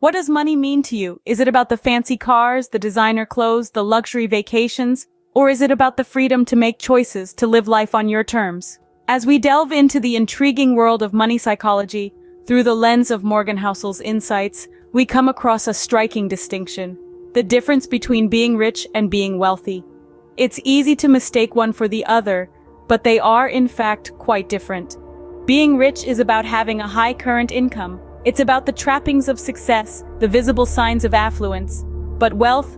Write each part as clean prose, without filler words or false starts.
What does money mean to you? Is it about the fancy cars, the designer clothes, the luxury vacations? Or is it about the freedom to make choices, to live life on your terms? As we delve into the intriguing world of money psychology, through the lens of Morgan Housel's insights, we come across a striking distinction: the difference between being rich and being wealthy. It's easy to mistake one for the other, but they are in fact quite different. Being rich is about having a high current income. It's about the trappings of success, the visible signs of affluence. But wealth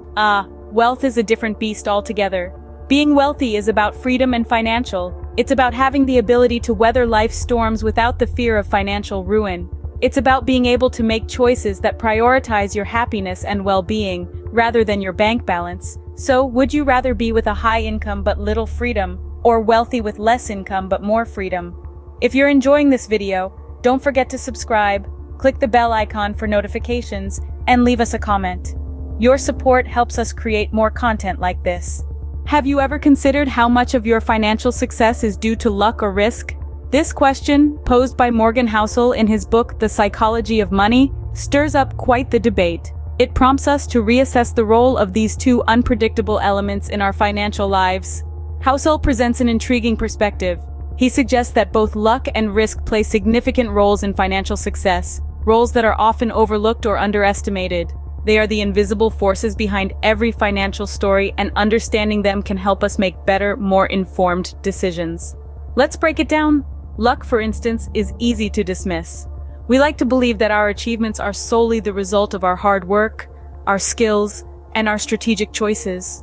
is a different beast altogether. Being wealthy is about freedom and financial. It's about having the ability to weather life's storms without the fear of financial ruin. It's about being able to make choices that prioritize your happiness and well-being, rather than your bank balance. So, would you rather be with a high income but little freedom, or wealthy with less income but more freedom? If you're enjoying this video, don't forget to subscribe, click the bell icon for notifications, and leave us a comment. Your support helps us create more content like this. Have you ever considered how much of your financial success is due to luck or risk? This question, posed by Morgan Housel in his book The Psychology of Money, stirs up quite the debate. It prompts us to reassess the role of these two unpredictable elements in our financial lives. Housel presents an intriguing perspective. He suggests that both luck and risk play significant roles in financial success, roles that are often overlooked or underestimated. They are the invisible forces behind every financial story, and understanding them can help us make better, more informed decisions. Let's break it down. Luck, for instance, is easy to dismiss. We like to believe that our achievements are solely the result of our hard work, our skills, and our strategic choices.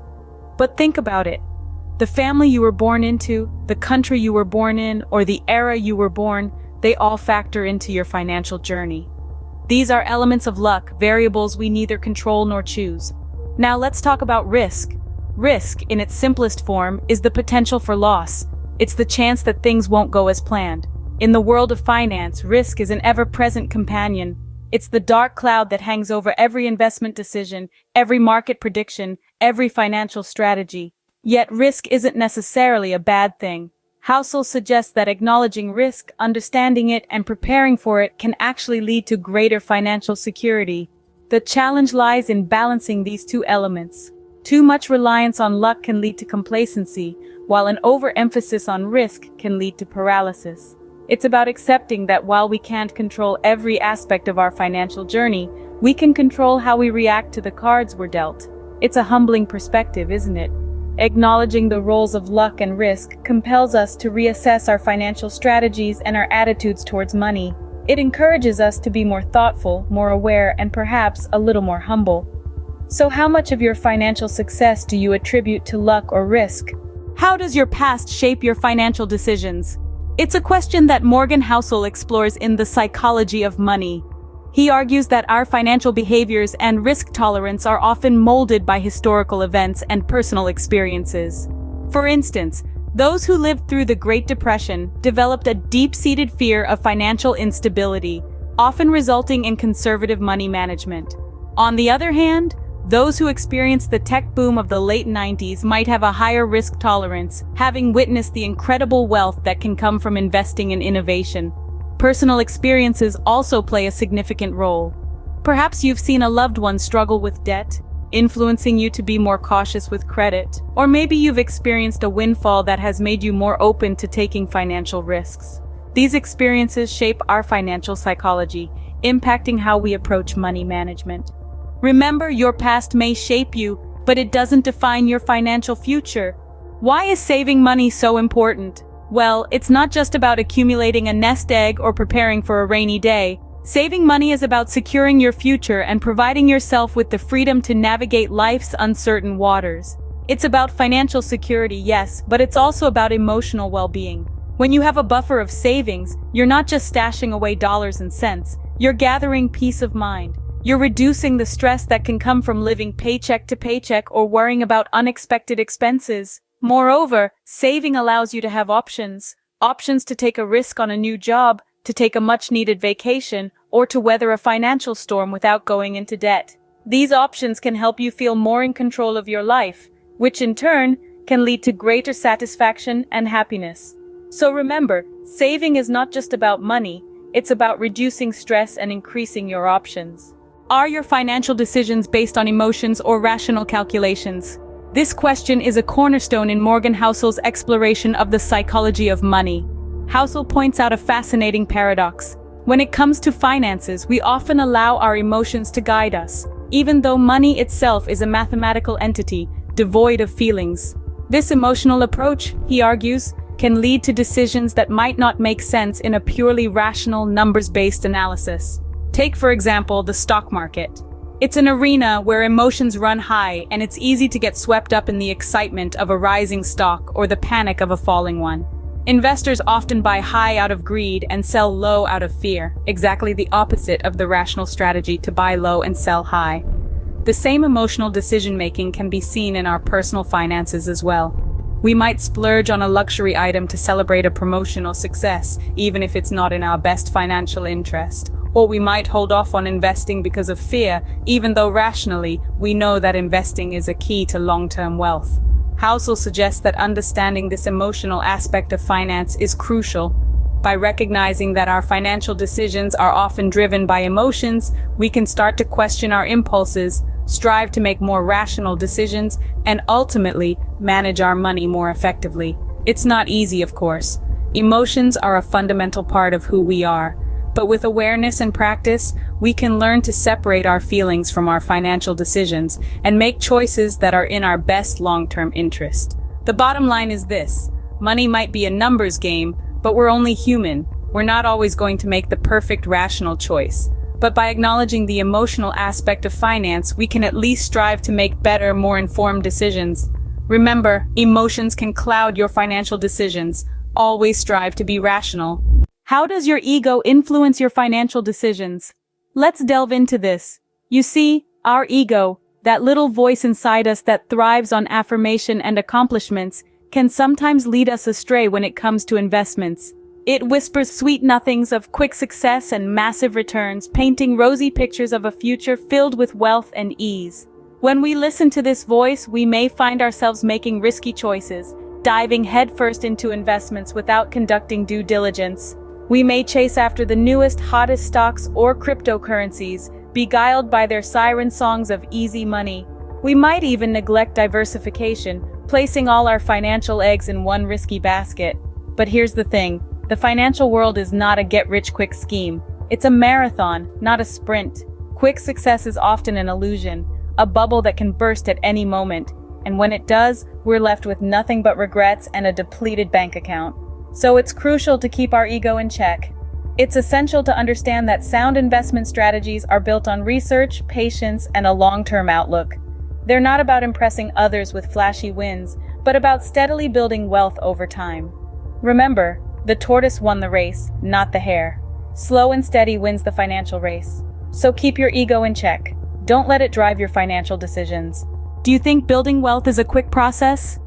But think about it. The family you were born into, the country you were born in, or the era you were born, they all factor into your financial journey. These are elements of luck, variables we neither control nor choose. Now let's talk about risk. Risk, in its simplest form, is the potential for loss. It's the chance that things won't go as planned. In the world of finance, risk is an ever-present companion. It's the dark cloud that hangs over every investment decision, every market prediction, every financial strategy. Yet risk isn't necessarily a bad thing. Housel suggests that acknowledging risk, understanding it, and preparing for it can actually lead to greater financial security. The challenge lies in balancing these two elements. Too much reliance on luck can lead to complacency, while an overemphasis on risk can lead to paralysis. It's about accepting that while we can't control every aspect of our financial journey, we can control how we react to the cards we're dealt. It's a humbling perspective, isn't it? Acknowledging the roles of luck and risk compels us to reassess our financial strategies and our attitudes towards money. It encourages us to be more thoughtful, more aware, and perhaps a little more humble. So how much of your financial success do you attribute to luck or risk? How does your past shape your financial decisions? It's a question that Morgan Housel explores in The Psychology of Money. He argues that our financial behaviors and risk tolerance are often molded by historical events and personal experiences. For instance, those who lived through the Great Depression developed a deep-seated fear of financial instability, often resulting in conservative money management. On the other hand, those who experienced the tech boom of the late 90s might have a higher risk tolerance, having witnessed the incredible wealth that can come from investing in innovation. Personal experiences also play a significant role. Perhaps you've seen a loved one struggle with debt, influencing you to be more cautious with credit. Or maybe you've experienced a windfall that has made you more open to taking financial risks. These experiences shape our financial psychology, impacting how we approach money management. Remember, your past may shape you, but it doesn't define your financial future. Why is saving money so important? Well, it's not just about accumulating a nest egg or preparing for a rainy day. Saving money is about securing your future and providing yourself with the freedom to navigate life's uncertain waters. It's about financial security, yes, but it's also about emotional well-being. When you have a buffer of savings, you're not just stashing away dollars and cents, you're gathering peace of mind. You're reducing the stress that can come from living paycheck to paycheck or worrying about unexpected expenses. Moreover, saving allows you to have options to take a risk on a new job, to take a much-needed vacation, or to weather a financial storm without going into debt. These options can help you feel more in control of your life, which in turn can lead to greater satisfaction and happiness. So remember, saving is not just about money, it's about reducing stress and increasing your options. Are your financial decisions based on emotions or rational calculations? This question is a cornerstone in Morgan Housel's exploration of the psychology of money. Housel points out a fascinating paradox. When it comes to finances, we often allow our emotions to guide us, even though money itself is a mathematical entity, devoid of feelings. This emotional approach, he argues, can lead to decisions that might not make sense in a purely rational, numbers-based analysis. Take, for example, the stock market. It's an arena where emotions run high, and it's easy to get swept up in the excitement of a rising stock or the panic of a falling one. Investors often buy high out of greed and sell low out of fear, exactly the opposite of the rational strategy to buy low and sell high. The same emotional decision-making can be seen in our personal finances as well. We might splurge on a luxury item to celebrate a promotional success, even if it's not in our best financial interest. Or we might hold off on investing because of fear, even though rationally, we know that investing is a key to long-term wealth. Housel suggests that understanding this emotional aspect of finance is crucial. By recognizing that our financial decisions are often driven by emotions, we can start to question our impulses, strive to make more rational decisions, and ultimately manage our money more effectively. It's not easy, of course. Emotions are a fundamental part of who we are. But with awareness and practice, we can learn to separate our feelings from our financial decisions and make choices that are in our best long-term interest. The bottom line is this: money might be a numbers game, but we're only human. We're not always going to make the perfect rational choice. But by acknowledging the emotional aspect of finance, we can at least strive to make better, more informed decisions. Remember, emotions can cloud your financial decisions. Always strive to be rational. How does your ego influence your financial decisions? Let's delve into this. You see, our ego, that little voice inside us that thrives on affirmation and accomplishments, can sometimes lead us astray when it comes to investments. It whispers sweet nothings of quick success and massive returns, painting rosy pictures of a future filled with wealth and ease. When we listen to this voice, we may find ourselves making risky choices, diving headfirst into investments without conducting due diligence. We may chase after the newest, hottest stocks or cryptocurrencies, beguiled by their siren songs of easy money. We might even neglect diversification, placing all our financial eggs in one risky basket. But here's the thing: the financial world is not a get-rich-quick scheme. It's a marathon, not a sprint. Quick success is often an illusion, a bubble that can burst at any moment. And when it does, we're left with nothing but regrets and a depleted bank account. So it's crucial to keep our ego in check. It's essential to understand that sound investment strategies are built on research, patience, and a long-term outlook. They're not about impressing others with flashy wins, but about steadily building wealth over time. Remember, the tortoise won the race, not the hare. Slow and steady wins the financial race. So keep your ego in check. Don't let it drive your financial decisions. Do you think building wealth is a quick process?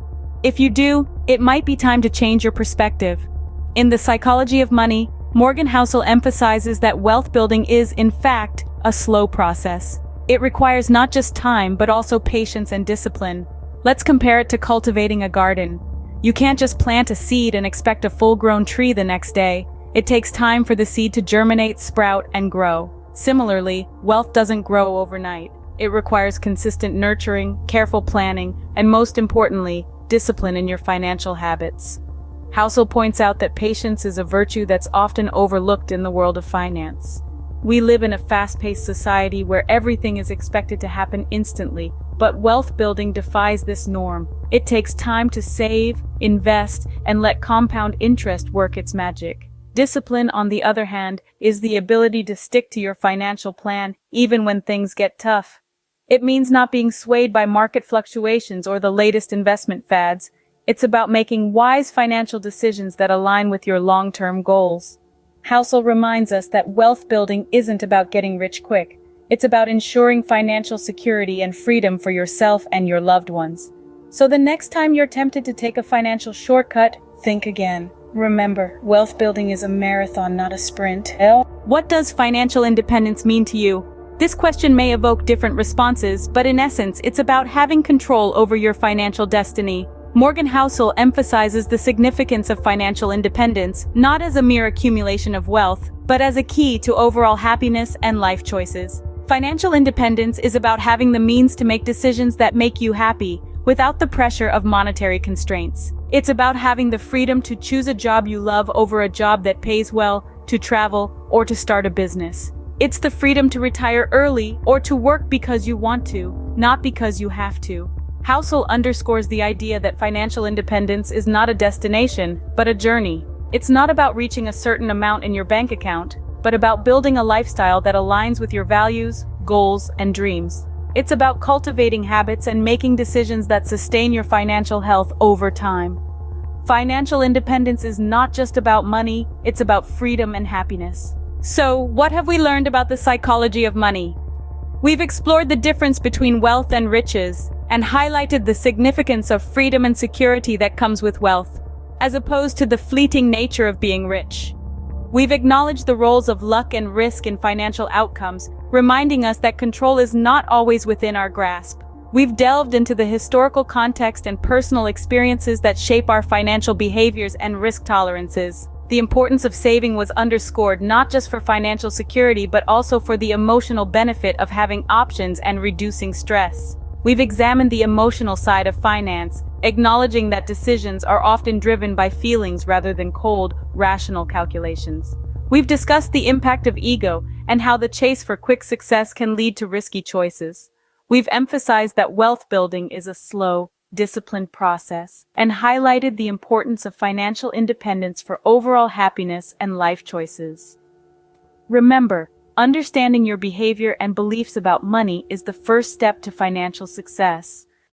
If you do, it might be time to change your perspective. In The Psychology of Money, Morgan Housel emphasizes that wealth building is, in fact, a slow process. It requires not just time, but also patience and discipline. Let's compare it to cultivating a garden. You can't just plant a seed and expect a full-grown tree the next day. It takes time for the seed to germinate, sprout, and grow. Similarly, wealth doesn't grow overnight. It requires consistent nurturing, careful planning, and most importantly, discipline in your financial habits. Housel points out that patience is a virtue that's often overlooked in the world of finance. We live in a fast-paced society where everything is expected to happen instantly, but wealth building defies this norm. It takes time to save, invest, and let compound interest work its magic. Discipline, on the other hand, is the ability to stick to your financial plan even when things get tough. It means not being swayed by market fluctuations or the latest investment fads. It's about making wise financial decisions that align with your long-term goals. Housel reminds us that wealth building isn't about getting rich quick. It's about ensuring financial security and freedom for yourself and your loved ones. So the next time you're tempted to take a financial shortcut, think again. Remember, wealth building is a marathon, not a sprint. What does financial independence mean to you? This question may evoke different responses, but in essence, it's about having control over your financial destiny. Morgan Housel emphasizes the significance of financial independence, not as a mere accumulation of wealth, but as a key to overall happiness and life choices. Financial independence is about having the means to make decisions that make you happy, without the pressure of monetary constraints. It's about having the freedom to choose a job you love over a job that pays well, to travel, or to start a business. It's the freedom to retire early or to work because you want to, not because you have to. Housel underscores the idea that financial independence is not a destination, but a journey. It's not about reaching a certain amount in your bank account, but about building a lifestyle that aligns with your values, goals, and dreams. It's about cultivating habits and making decisions that sustain your financial health over time. Financial independence is not just about money, it's about freedom and happiness. So, what have we learned about the psychology of money? We've explored the difference between wealth and riches, and highlighted the significance of freedom and security that comes with wealth, as opposed to the fleeting nature of being rich. We've acknowledged the roles of luck and risk in financial outcomes, reminding us that control is not always within our grasp. We've delved into the historical context and personal experiences that shape our financial behaviors and risk tolerances. The importance of saving was underscored not just for financial security but also for the emotional benefit of having options and reducing stress. We've examined the emotional side of finance, acknowledging that decisions are often driven by feelings rather than cold, rational calculations. We've discussed the impact of ego and how the chase for quick success can lead to risky choices. We've emphasized that wealth building is a slow, disciplined process, and highlighted the importance of financial independence for overall happiness and life choices. Remember, understanding your behavior and beliefs about money is the first step to financial success.